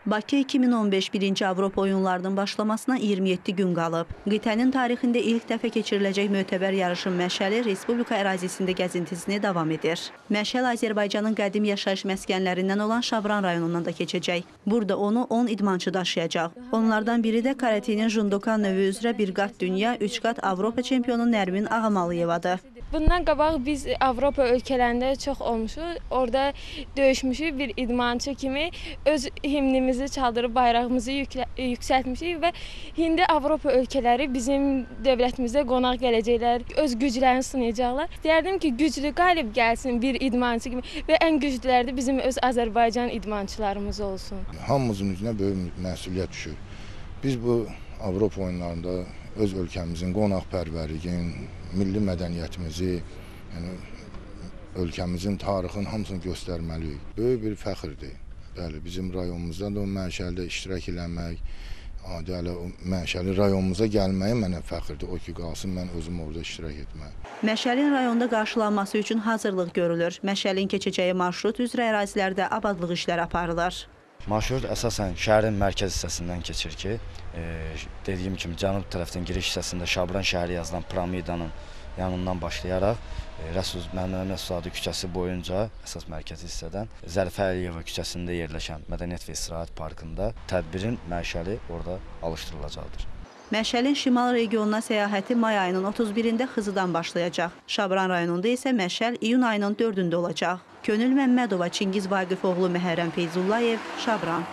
Bakı 2015 birinci Avropa oyunlarının başlamasına 27 gün qalıb. Qitənin tarixində ilk dəfə keçiriləcək mötəbər yarışın məşəli Respublika ərazisində gəzintisini davam edir. Məşəl Azərbaycanın qədim yaşayış məskənlərindən olan Şabran rayonundan da keçəcək. Burada onu 10 idmançı daşıyacaq. Onlardan biri də karatenin Jundokan növü üzrə bir qat dünya, 3 qat Avropa çempionu Nərmin Ağamalıyevadır. Bundan qabaq biz Avropa ölkələrində çox olmuşuq. Orada döyüşmüşük bir idmançı kimi. Öz himnimizi çaldırıb bayrağımızı yüksəltmişik və indi Avropa ölkələri bizim dövlətimizə qonaq gələcəklər. Öz güclərini sınayacaqlar. Deyərdim ki, güclü qalib gəlsin bir idmançı kimi və ən güclüləri də bizim öz Azərbaycan idmançılarımız olsun. Hamımızın üzünə böyük məsuliyyət düşür. Biz bu Avropa oyunlarında öz ölkəmizin qonaqpərvərliyini, milli mədəniyyətimizi, yəni ölkəmizin tarixinin hamısını göstərməliyik. Böyük bir fəxrdir. Bəli, bizim rayonumuzda da o məşəldə iştirak eləmək, məşəli rayonumuza gəlməyi mənə fəxrdir. O ki, qalsın mən özüm orada iştirak etmək. Məşəlin rayonda qarşılanması üçün hazırlıq görülür. Məşəlin keçəcəyi marşrut üzrə ərazilərdə abadlıq işləri aparılır. Marşrut əsasən şəhərin mərkəz hissəsindən keçir ki, dediyim kimi cənub tərəfdən giriş hissəsində Şabran şəhəri yazılan piramidanın yanından başlayaraq Rəsul Məmməd Məsuadı küçəsi boyunca əsas mərkəzi hissədən Zərifə Əliyeva küçəsində yerləşən Mədəniyyət və İstirahət Parkında tədbirin məşəli orada alışdırılacaqdır. Məşəlin şimal regionuna səyahəti may ayının 31-də Xızıdan başlayacaq. Şabran rayonunda isə məşəl iyun ayının 4-də olacaq. Könül Məmmədova, Çingiz Vaqifoğlu, Məhərrəm Feyzullayev, Şabran.